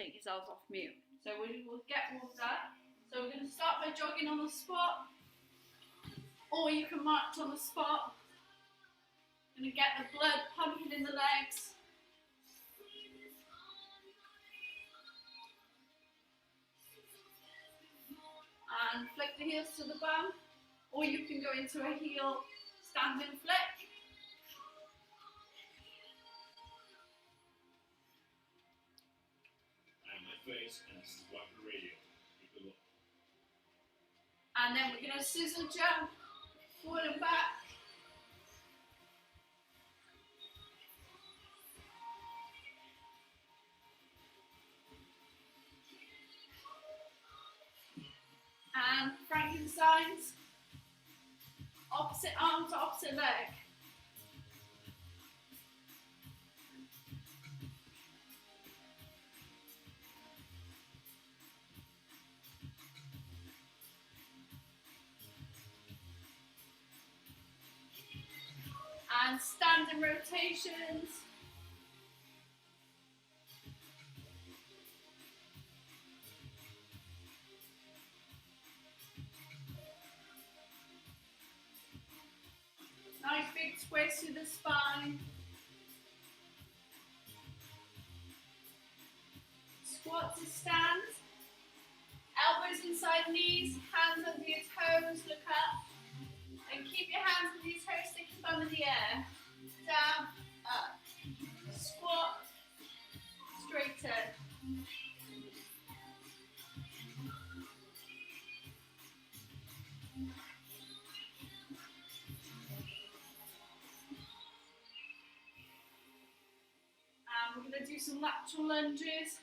take yourselves off mute. So we will get warmed up. So we're going to start by jogging on the spot, or you can march on the spot. Going to get the blood pumping in the legs. And flick the heels to the bum, or you can go into a heel standing flick. And my face, and this is Walker Radio. Keep it low. And then we're going to scissor jump forward and back. And Frankenstein's, opposite arm to opposite leg. And standing rotations. Nice big twist through the spine. Squat to stand. Elbows inside knees, hands under your toes, look up. And keep your hands under your toes, stick your thumb in the air. Down, up. Squat, straighten. We're going to do some lateral lunges,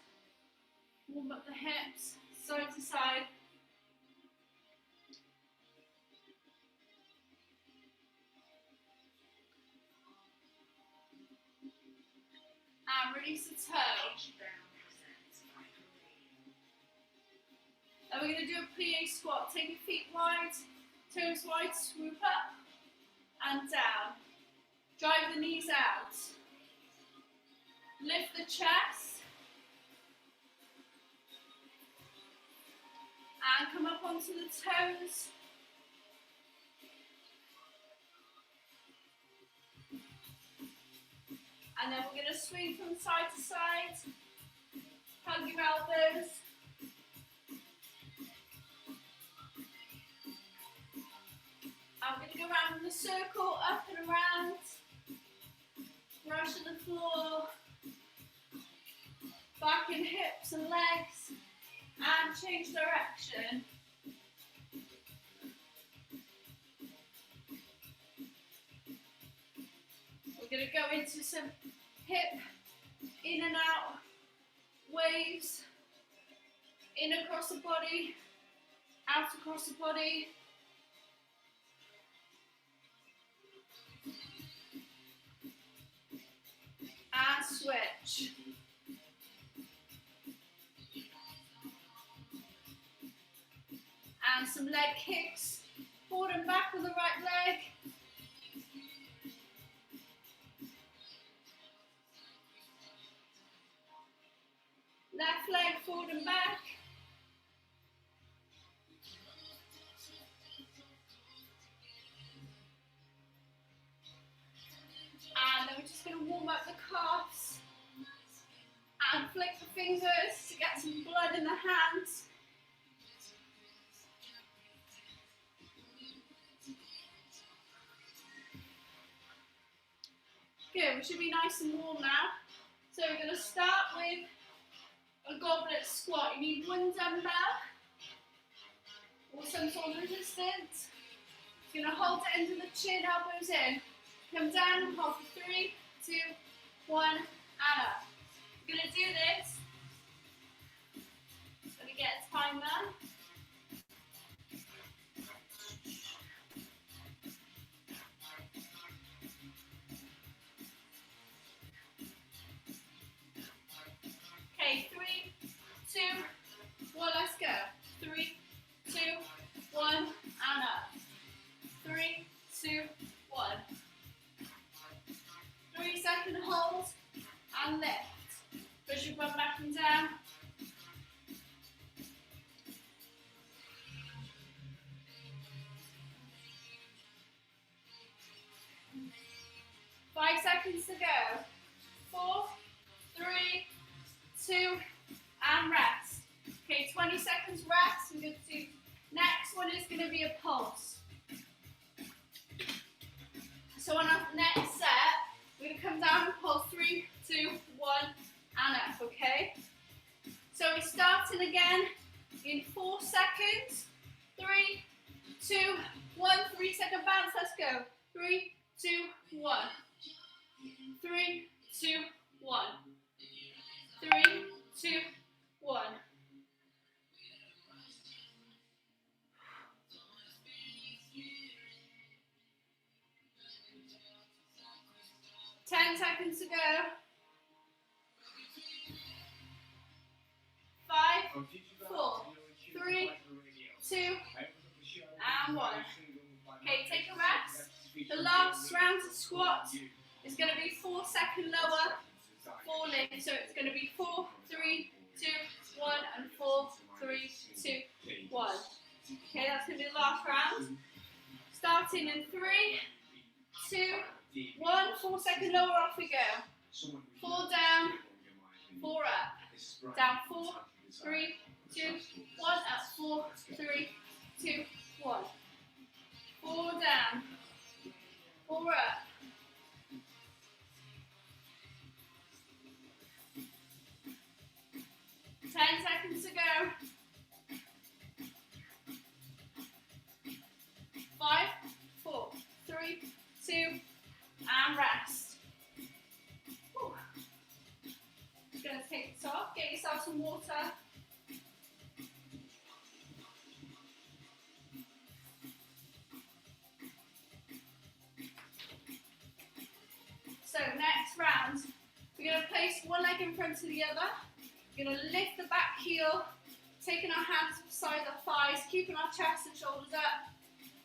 warm up the hips, side to side. And release the toe. And we're going to do a plie squat. Take your feet wide, toes wide, swoop up and down. Drive the knees out. Lift the chest and come up onto the toes. And then we're going to swing from side to side. Hug your elbows. I'm going to go around in the circle, up and around. Brush on the floor. Back in hips and legs, and change direction. We're going to go into some hip in and out waves, in across the body, out across the body. And switch. And some leg kicks, forward and back with the right leg. Left leg forward and back. And then we're just going to warm up the calves and flick the fingers to get some blood in the hands. Good, we should be nice and warm now. So we're going to start with a goblet squat. You need one dumbbell or some sort of resistance. You're going to hold it into the chin, elbows in. Come down and hold for 3, 2, 1, and up. We're going to do this. Going to get a timer. Okay, 3, 2, 1, let's go. 3, 2, 1, and up. 3, 2, 1. 3-second hold and lift. Push your bum back and 2, and rest. Okay, 20 seconds rest. We're going to do, next one is going to be a pulse. So on our next set, we're going to come down and pulse 3, 2, 1, and up, okay? So we're starting again in 4 seconds. 3, 2, 1, 3 second bounce, let's go. 3, 2, 1. 3, 2, 1. 3, 2, 1. Ten seconds to go. 5, 4, 3, 2, and 1. Okay, take a rest. The last round of squats is going to be 4 second lower, 4 lifts. So it's going to be 4, 3, 2, 1, and 4, 3, 2, 1. Okay, that's going to be the last round. Starting in 3, 2, 1, 4 second lower, off we go. 4 down, 4 up. Down 4, 3, 2, 1, up 4, 3, 2, 1. 4 down, 4 up. 10 seconds to go. 5, 4, 3, 2, and rest. Whew. Just going to take this off. Get yourself some water. So next round, we're going to place one leg in front of the other. We're going to lift the back heel, taking our hands beside our thighs, keeping our chest and shoulders up,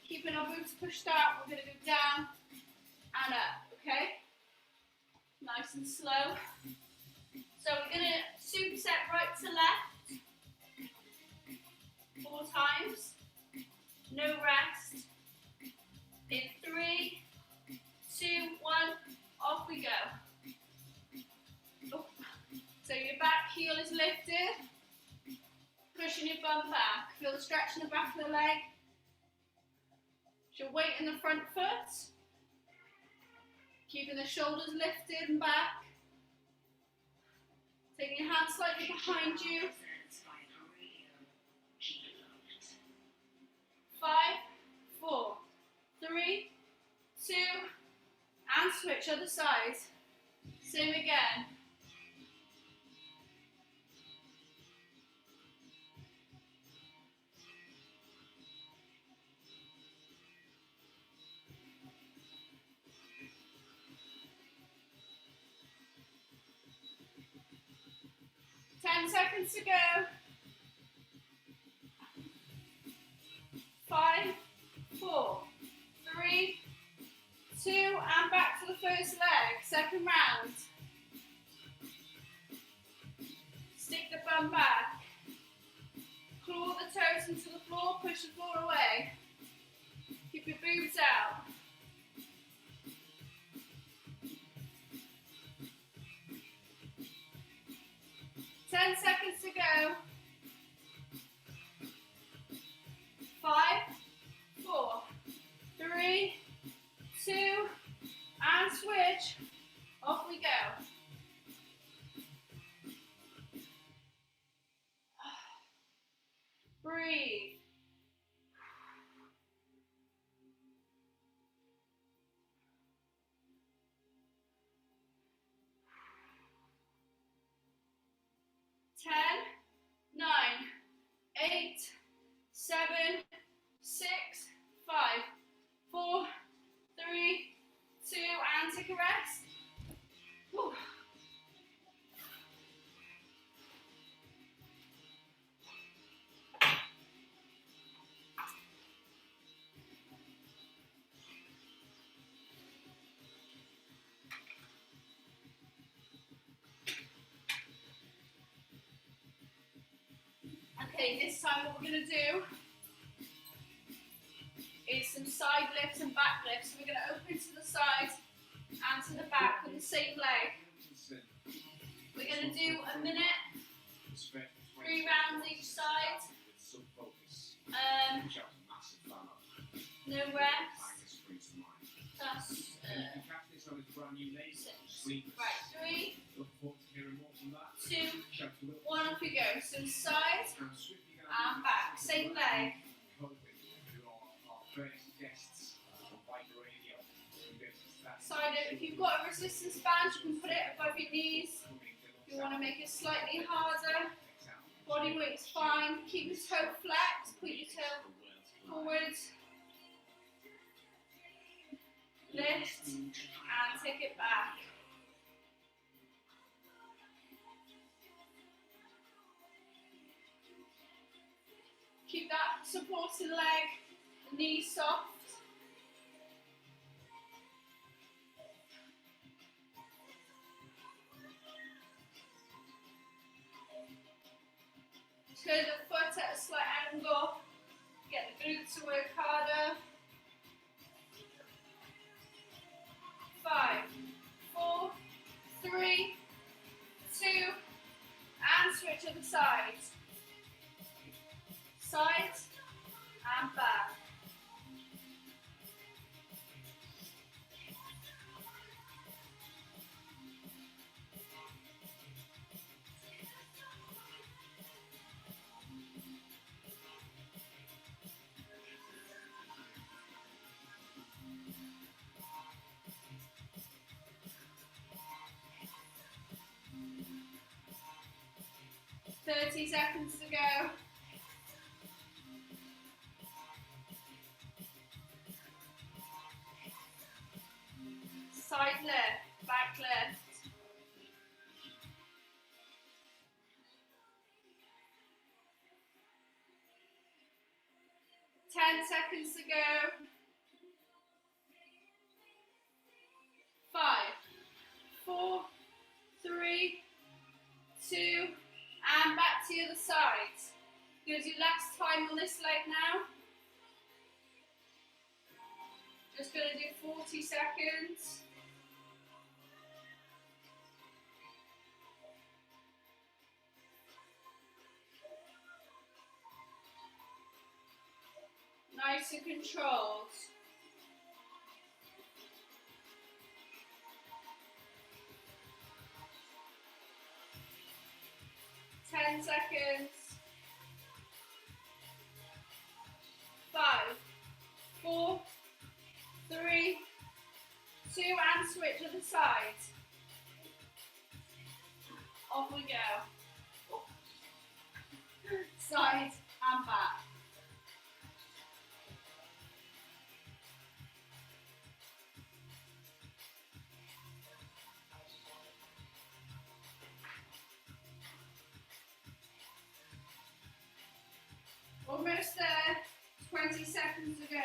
keeping our boots pushed out. We're going to go down and up, okay? Nice and slow. So we're going to superset right to left 4 times. No rest. In 3, 2, 1, off we go. Oh. So your back heel is lifted, pushing your bum back. Feel the stretch in the back of the leg. Your weight in the front foot. Keeping the shoulders lifted and back. Taking your hands slightly behind you. 5, 4, 3, 2, and switch other side. Same again. Ten seconds to go. 5, 4, 3, 2, and back to the first leg. Second round. Stick the bum back. Claw the toes into the floor, push the floor away. Keep your boobs out. Ten seconds to go. 5, 4, 3, 2, and switch. Off we go. Breathe. Ten, 9, 8, 7, 6, 5, 4, 3, 2, and take a rest. Whew. Okay, this time what we're going to do is some side lifts and back lifts. So we're going to open to the sides and to the back with the same leg. We're going to do a minute rounds each side. With some focus. No reps. That's 6. Right, 3, 2, 1, off we go. So side and back. Same leg. Side it. If you've got a resistance band, you can put it above your knees. If you want to make it slightly harder, body weight's fine. Keep your toe flat. Put your toe forward. Lift and take it back. Keep that supporting leg, knee soft. Turn the foot at a slight angle. Get the glutes to work harder. 5, 4, 3, 2, and switch to the sides. Sides and back. Thirty seconds to go. Side lift, back lift. Ten seconds to go. 5, 4, 3, 2, and back to the other side. You're going to do last time on this leg now. Just going to do 40 seconds. Nice and controlled. Ten seconds. 5, 4, 3, 2, and switch to the side. Off we go. Side and back. Almost there. 20 seconds to go.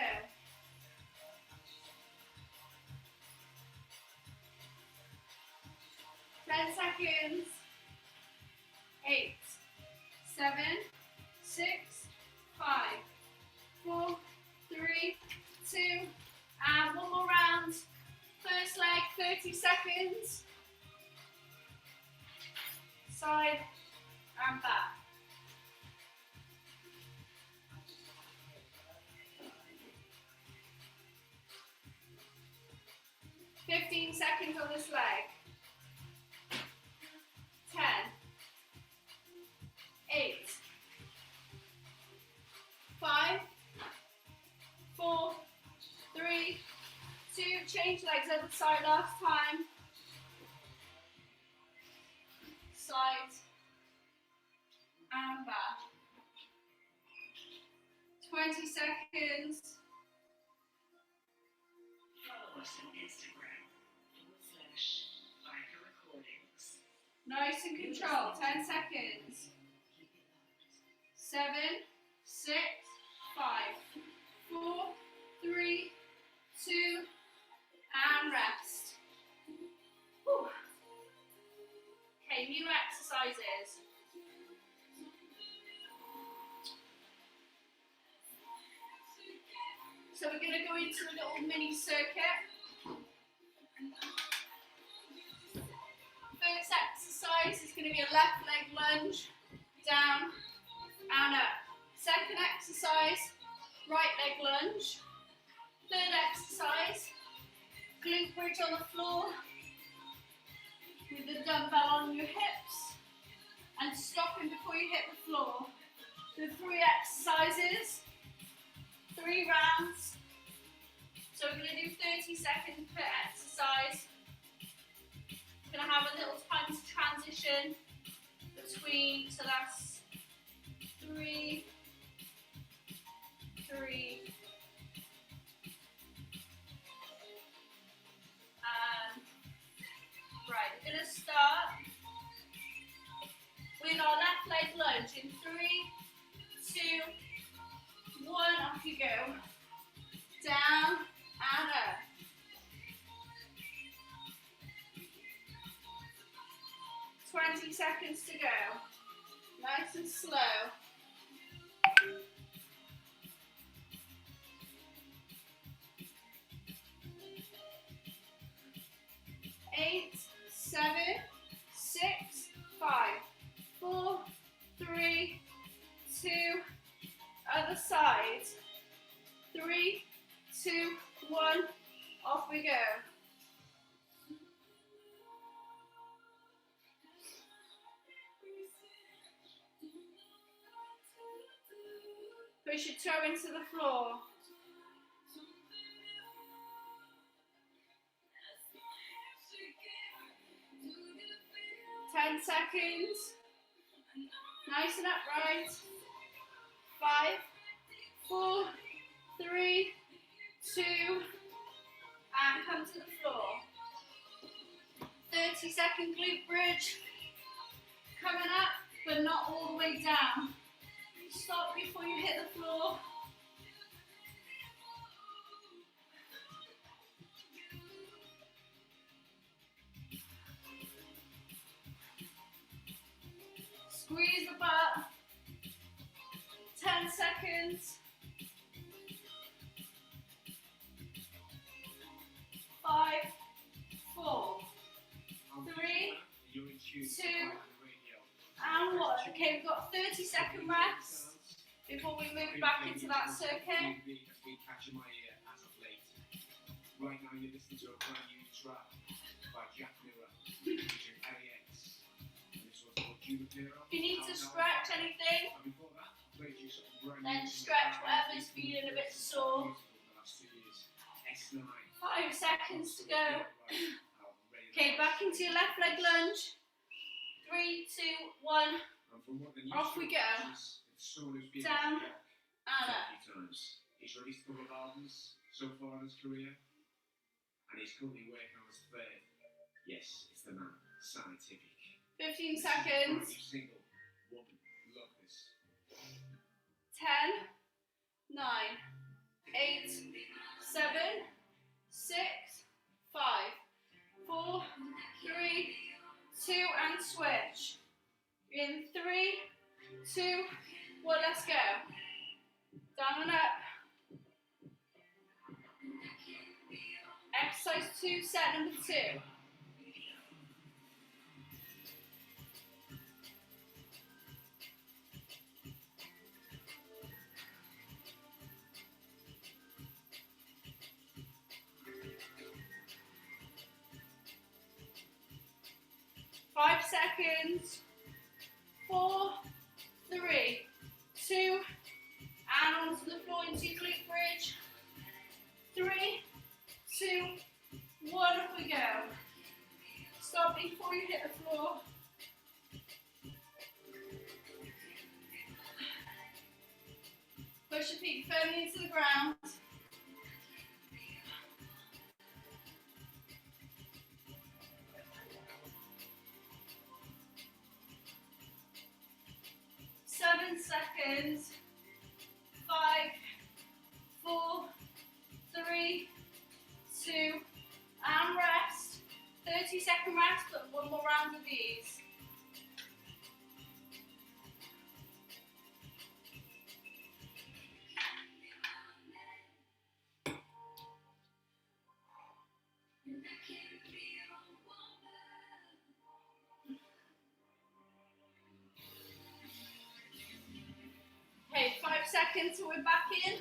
10 seconds. 8, 7, 6, 5, 4, 3, 2, and one more round. First leg, 30 seconds. Side and back. 15 seconds on this leg. 10, 8, 5, 4, 3, 2, change legs other side last time. Side and back. 20 seconds. Follow us on Instagram, /Biker Recordings. Nice and control, 10 seconds. 7, 6, 5, 4, 3, 2, and rest. Whew. Okay, new exercises. So we're going to go into a little mini circuit. First exercise is going to be a left leg lunge, down, and up. Second exercise, right leg lunge. Third exercise, glute bridge on the floor with the dumbbell on your hips and stopping before you hit the floor. So 3 exercises, 3 rounds. So we're going to do 30 seconds per exercise. We're going to have a little time to transition between, so that's 3, 3, and right, we're going to start with our left leg lunge in 3, 2, 1, off you go. Down and up. "20 seconds to go. Nice and slow. Eight, 7, 6, 5, 4, 3, 2, other side. 3, 2, 1, off we go. Push your toe into the floor. Ten seconds. Nice and upright. 5, 4, 3, 2, and come to the floor. 30-second glute bridge. Coming up, but not all the way down. Stop before you hit the floor. Squeeze the butt. 10 seconds. 5, 4, 3, 2, and 1. Okay, we've got 30-second rest before we move back into that circuit. Right now you're listening to a brand new track by Jack Miller featuring LAX. And this one's called Goblet Squat. If you need to stretch anything, And before that, played you something brand then new. stretch whatever's feeling a bit sore. The last 2 years. S9. 5 seconds to go. Okay, back into your left leg lunge. 3, 2, 1. And from what the news Off we go. shows, it's someone who's been Down to the block and a up. few times. He's released a couple of albums so far in his career, and he's currently working on his third. Yes, it's the man, Scientific. 15 This is his brand seconds. new single, Woman, love this. 10, 9, 8, 7, 6, 5, 4, 3, 2, and switch. In 3, 2, 1, let's go. Down and up. Exercise 2, set number 2. Five seconds. 4, 3, 2, and onto the floor into your glute bridge. 3, 2, 1, up we go. Stop before you hit the floor. Push your feet firmly into the ground. Seven seconds. 5, 4, 3, 2, and rest. 30-second rest, but one more round of these. seconds, so we're back in.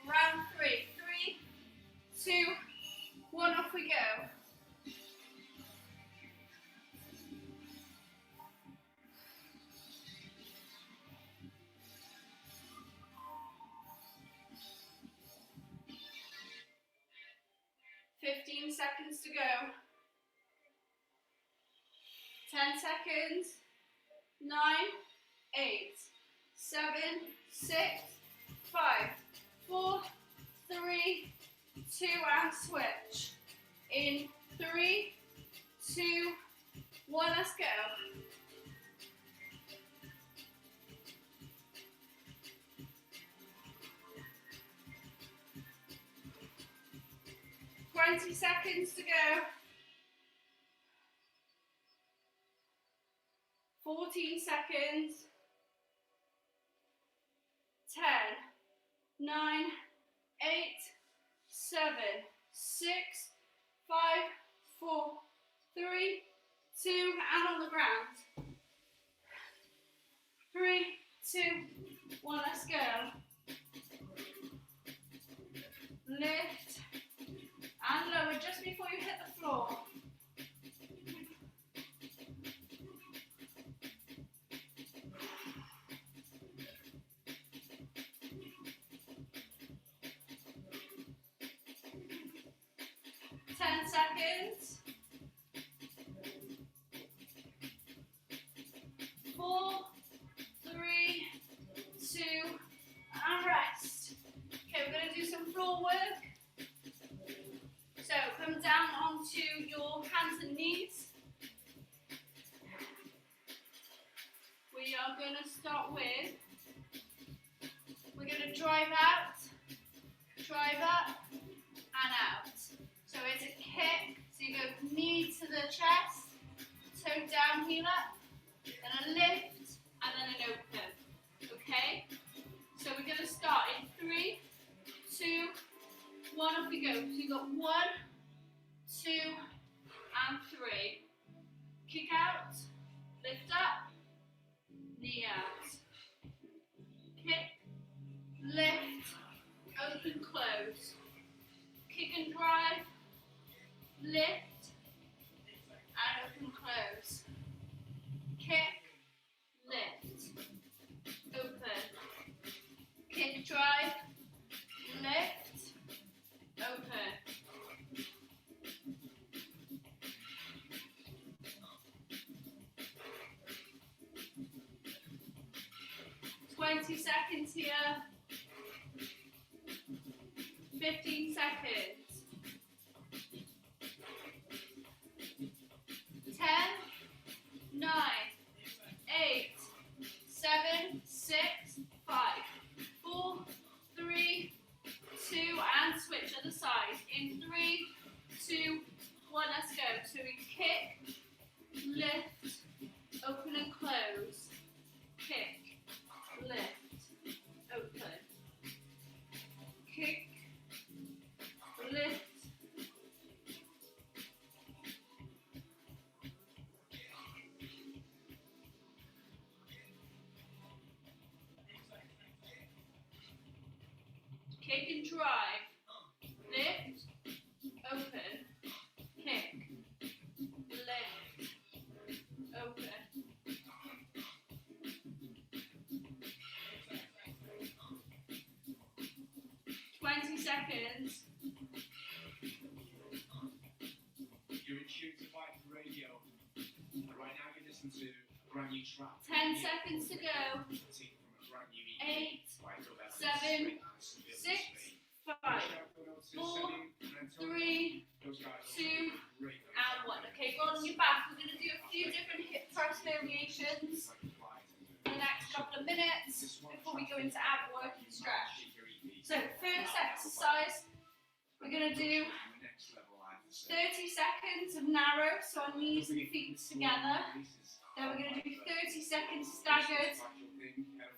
Round 3. 3, 2, 1, off we go. Seconds to go. 10 seconds. 9, 8, 7, 6, 5, 4, 3, 2, and switch. In 3, 2, 1, let's go. Seconds to go. 14 seconds. 10, 9, 8, 7, 6, 5, 4, 3, 2, and on the ground. 3, 2, 1, let's go. Lift and lower just before you hit the floor. Seconds. 4, 3, 2, and rest. Okay, we're going to do some floor work. So come down onto your hands and knees. We are going to start with, we're going to drive out, drive up, and out. So it's a kick, so you go knee to the chest, toe down, heel up, then a lift, and then an open, okay? So we're going to start in 3, 2, 1, off we go. So you've got 1, 2, and 3. Kick out, lift up, knee out. Kick, lift, open, close. Kick and drive, lift, and open, close. Kick, lift, open. Kick, drive, lift, open. Seconds here. 15 seconds. 10, 9, 8, 7, 6, 5, 4, 3, 2, and switch other side. In 3, 2, 1, let's go. So we kick, lift, open and close. Kick, lift, open. Kick, lift. Kick and drive. Lift, open. Kick, lift, open. Seconds. You're in tune to Bike Radio. Right now you listen to a brand new track. 10 seconds to go. Taken from a brand new EP 8, by Goblet 7, Squat. 6, 5, 4, 3, 2, and 1. Okay, roll on your back. We're going to do a few different hip thrust variations in the next couple of minutes before we go into ab work and stretch. So first exercise, we're going to do 30 seconds of narrow, so our knees and feet together. Then we're going to do 30 seconds staggered,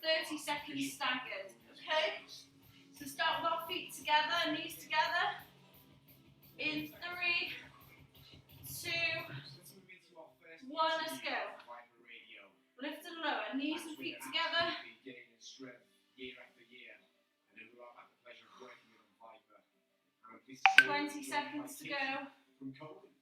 30 seconds staggered, okay? So start with our feet together, knees together. In 3, 2, 1, let's go. Lift and lower, knees and feet together. is to 20 seconds to go. From Colby.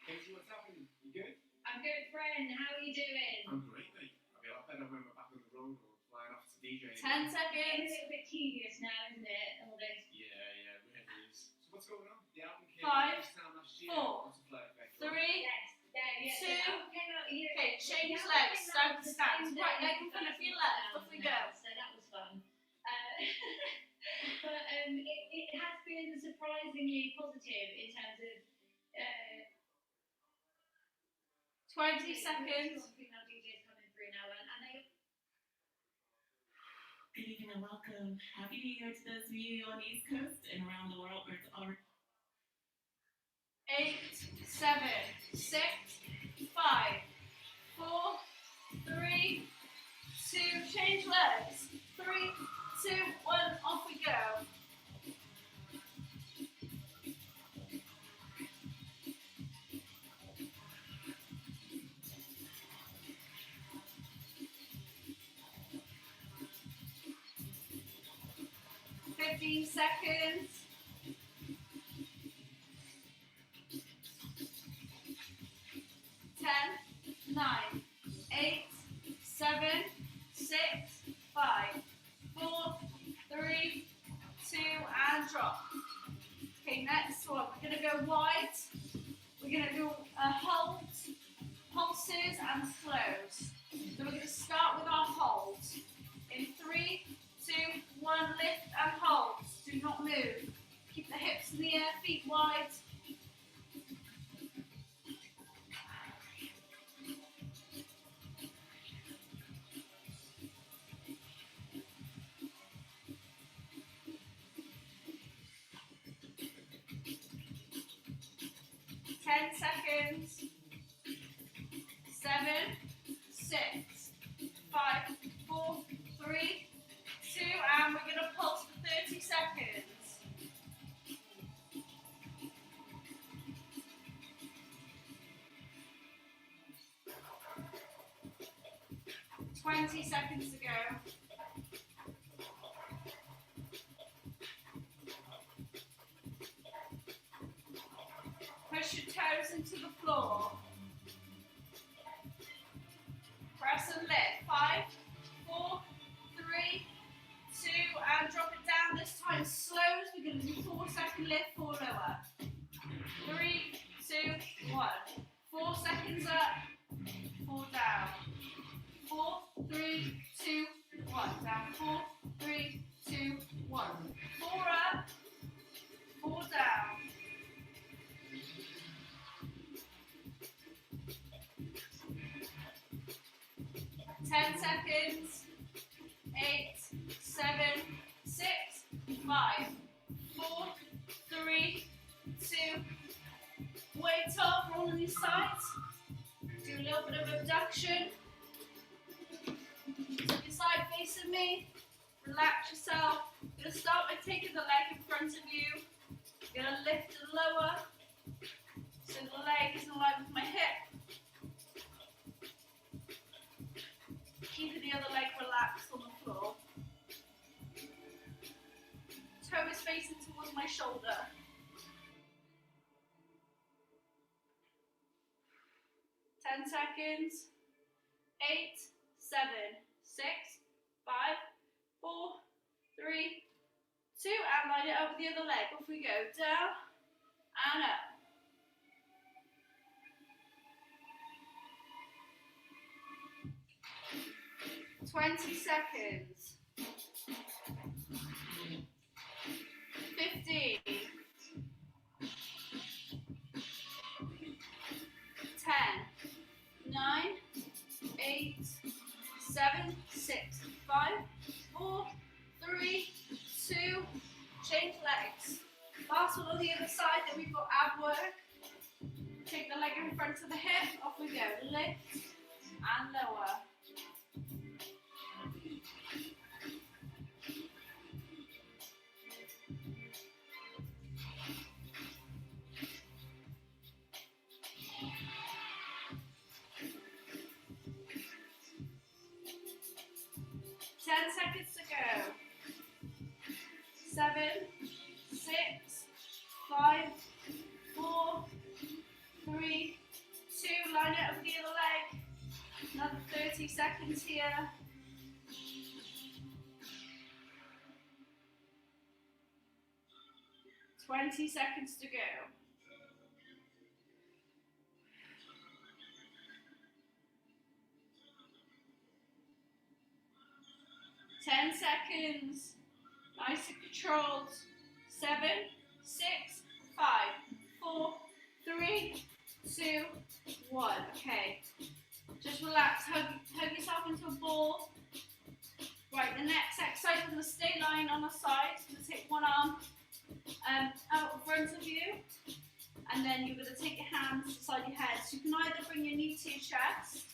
Katie, what's happening? You good? I'm good, friend. How are you doing? I'm great, mate. I'll be a lot better when we're back on the road or flying off to DJ. 10 It's a seconds. little bit tedious now, isn't it? All this. Yeah, it really is. So what's going on? The album came 5, out this time last year. 4, Butterfly Effect. 3. Yes. Yeah. Two. So that came out a year Okay, ago. change Yeah, legs, that start was to the stand. same Right day leg in front of your as left, off we go. So that was fun. But it has been surprisingly positive in terms of 20 seconds. female DJs coming through now, and they. Good evening and welcome. Happy New Year to those of you on the East Coast and around the world where it's already 8, 7, 6, 5, 4, 3, 2, change legs. 3, 2, 1, off we go. Fifteen seconds. 10, 9, 8, 7, 6, 5, 4, 3, 2, and drop. Okay, next one. We're going to go wide. We're going to do a hold, pulses, and slows. So we're going to start with our holds. In 3, 2, 1, lift and hold. Do not move. Keep the hips in the air, feet wide. 10 seconds. 7, 6, 5, 4, 3, 2, and we're going to pulse for 30 seconds. 20 seconds to go. Push your toes into the floor. Press and lift. 5, 4, 3, 2, and drop it down. This time slows. We're going to do 4-second lift, 4 lower. 3, 2, 1. 4 seconds up, 4 down. 4, 3, 2, 1. Down. 4, 3, 2, 1. 4 up, 4 down. 10 seconds. 8, 7, 6, 5, 4, 3, 2. Weight off, roll on these sides. Do a little bit of abduction. Keep your side facing me. Relax yourself. You're going to start by taking the leg in front of you. You're going to lift and lower. So the leg is in line with my hip. Keeping the other leg relaxed on the floor. Toe is facing towards my shoulder. 10 seconds. 8, 7, 6, 5, 4, 3, 2, and line it up with the other leg. Off we go. Down and up. 20 seconds. 15. 10. 9. 8. 7. 6. 5. 4. 3. 2. Change legs. Last one on the other side, then we've got ab work. Take the leg in front of the hip. Off we go. Lift and lower. 10 seconds to go. 7, 6, 5, 5, 4, 3, 2. Line it over the other leg. Another 30 seconds here. 20 seconds to go. 10 seconds. Nice and controlled. 7, 6, 5, 4, 3, 2, 1. Okay. Just relax. Hug yourself into a ball. Right, the next exercise, we're going to stay lying on the side. You're going to take one arm out in front of you. And then you're going to take your hands beside your head. So you can either bring your knee to your chest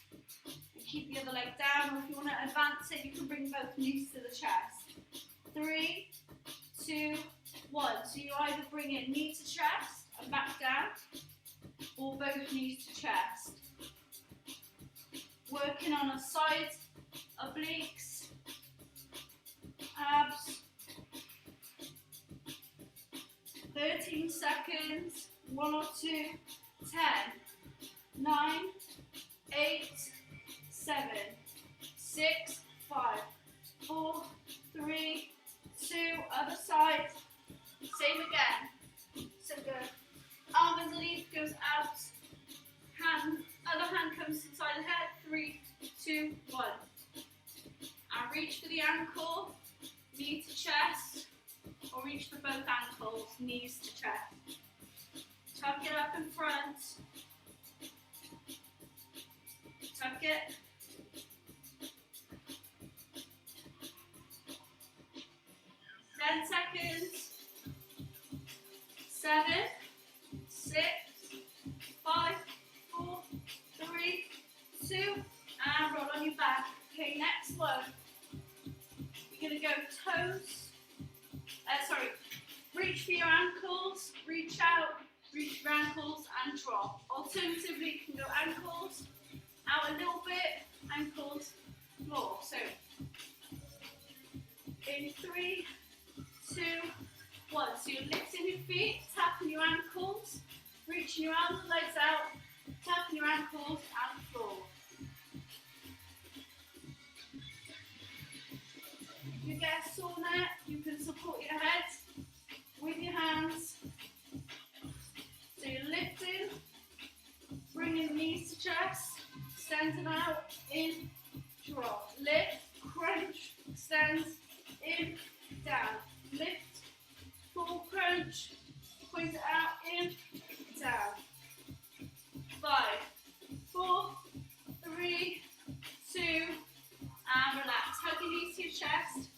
and keep the other leg down, or if you want to advance it, you can bring both knees to the chest. 3, 2, 1. So you either bring it knee to chest and back down, or both knees to chest. Working on a side, obliques, abs. 13 seconds. 1 or 2. 10, 9, 8, 7, 6, 5, 4, 3, 2. Other side. Same again. So the arm underneath goes out. Other hand comes inside the head. 3, 2, 1. And reach for the ankle. Knee to chest. Or reach for both ankles. Knees to chest. Tuck it up in front. Tuck it. Ten seconds. 7, 6, 5, 4, 3, 2, and roll on your back. Okay, next one. You're going to go toes. Reach for your ankles, reach out, reach your ankles and drop. Alternatively, you can go ankles out a little bit, ankles, floor. So, in 3, 2, 1. So you're lifting your feet, tapping your ankles, reaching your arms and legs out, tapping your ankles and floor. If you get a sore neck, you can support your head with your hands. So you're lifting, bringing the knees to chest, extending out, in, drop. Lift, crunch, extend, in, down. Lift, full crunch, point it out, in, down. 5, 4, 3, 2, and relax. Hug your knees to your chest.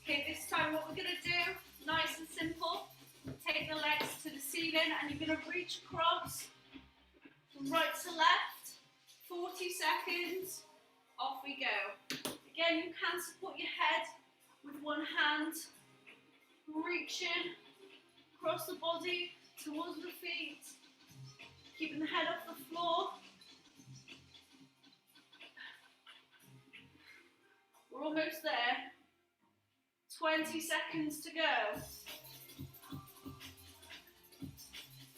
Okay, this time what we're going to do, nice and simple, take the legs to the ceiling and you're going to reach across from right to left, 40 seconds, off we go. Again, you can support your head with one hand, reaching across the body towards the feet, keeping the head off the floor. We're almost there. 20 seconds to go.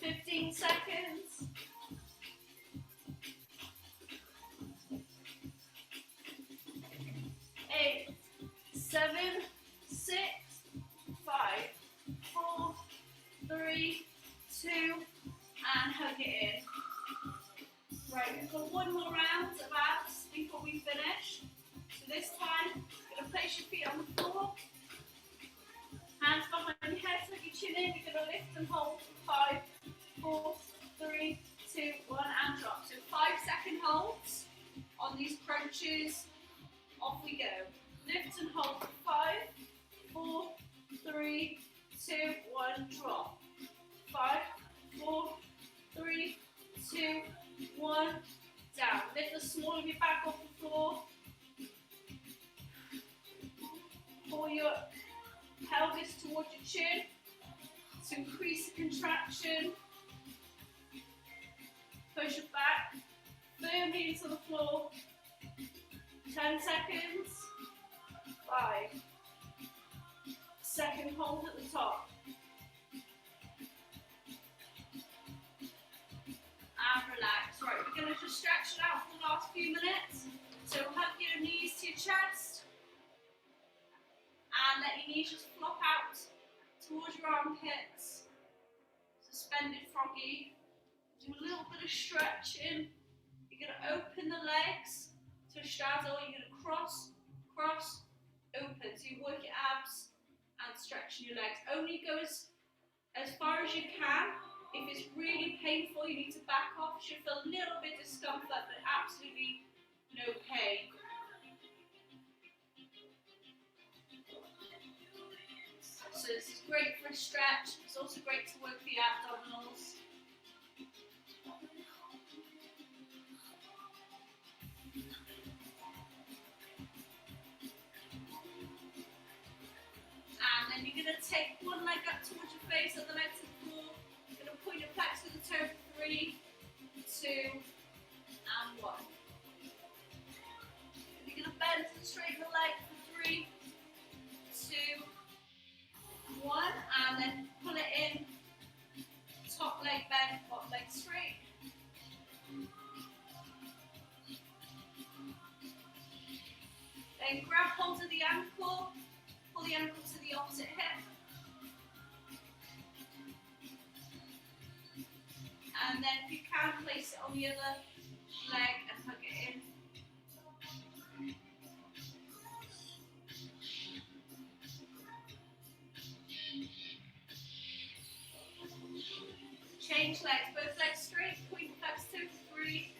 15 seconds. 8, 7, 6, 5, 4, 3, 2, and hug it in. Right, we've got one more round of abs before we finish. So this time, you're going to place your feet on the floor. Hands behind your head, tuck your chin in. You're going to lift and hold for 5, 4, 3, 2, 1, and drop. So 5-second holds on these crunches. Off we go. Lift and hold for 5, 4, 3, 2, 1, drop. 5, 4, 3, 2, 1, down. Lift the small of your back off the floor. Pull your pelvis towards your chin to increase the contraction. Push it back firmly into the floor. 10 seconds. 5. Second hold at the top. You're going to just stretch it out for the last few minutes. So hug your knees to your chest. And let your knees just flop out towards your armpits. Suspended froggy. Do a little bit of stretching. You're going to open the legs to a straddle. You're going to cross, cross, open. So you work your abs and stretching your legs. Only go as far as you can. If it's really painful, you need to back off. You should feel a little bit of discomfort, but absolutely no pain. So this is great for a stretch. It's also great to work the abdominals. And then you're going to take one leg up towards your face, other leg to the floor. You're going to point your flex to the toe for 3, 2, and 1. You're going to bend and straighten the leg for 3, 2, 1, and then pull it in. Top leg bend, bottom leg straight. Then grab hold of the ankle, pull the ankle to the opposite hip. And then if you can, place it on the other leg and hug it in. Change legs, both legs straight, point flex 2 for 3,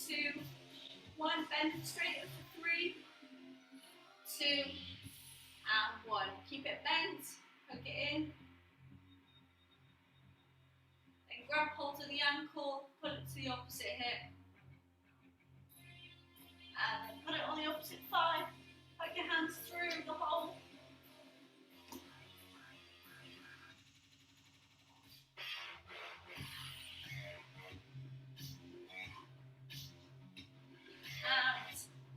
2, 1, bend straight up for 3, 2, and 1. Keep it bent, hook it in. Then grab hold of the ankle, pull it to the opposite hip. And then put it on the opposite thigh, hug your hands through the hole.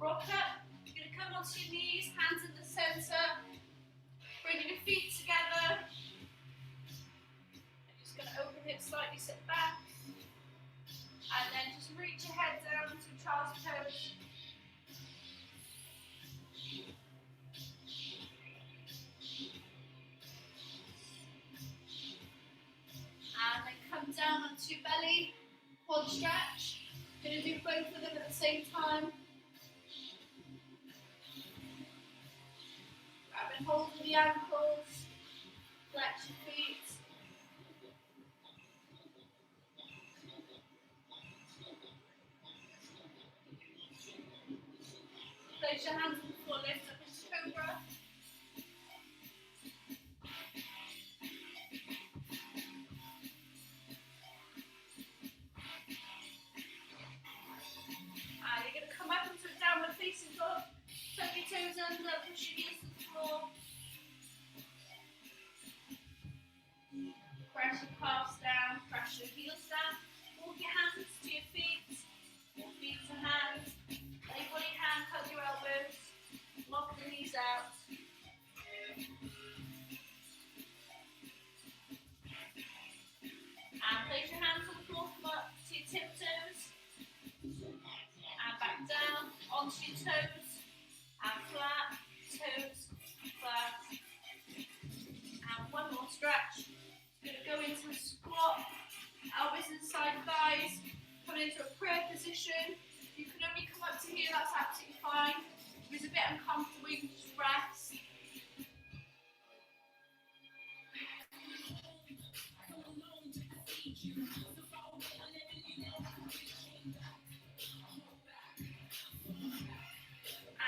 Rock up, you're going to come onto your knees, hands in the centre, bringing your feet together. I'm just going to open hips slightly, sit back, and then just reach your head down to child's pose. And then come down onto your belly, quad stretch. Going to do both of them at the same time. Grabbing hold of the ankles, flex your feet. Place your hands on the floor, lift up into cobra. And you're going to come up into a downward facing dog. Tuck your toes under, push your knees to the floor. Press your calves down, press your heels down. Walk your hands to your feet, feet to hands. Let your body hand, hug your elbows. Lock the knees out. And place your hands on the floor, come up to your tiptoes. And back down, onto your toes. And flat, toes, flat. And one more stretch. Going to go into a squat, elbows inside thighs, coming into a prayer position. You can only come up to here, that's absolutely fine. If it's a bit uncomfortable, you can just rest.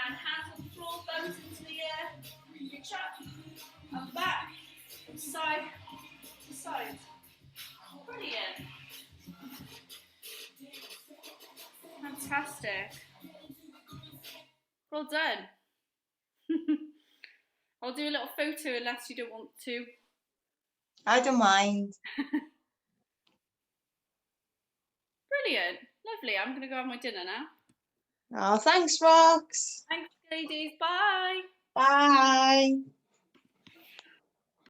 And hands on the floor, thumbs into the air. Reach up and back, side to side. Brilliant. Fantastic. Well done. I'll do a little photo unless you don't want to. I don't mind. Brilliant. Lovely. I'm going to go have my dinner now. Oh, thanks, Rox. Thanks, ladies. Bye. Bye.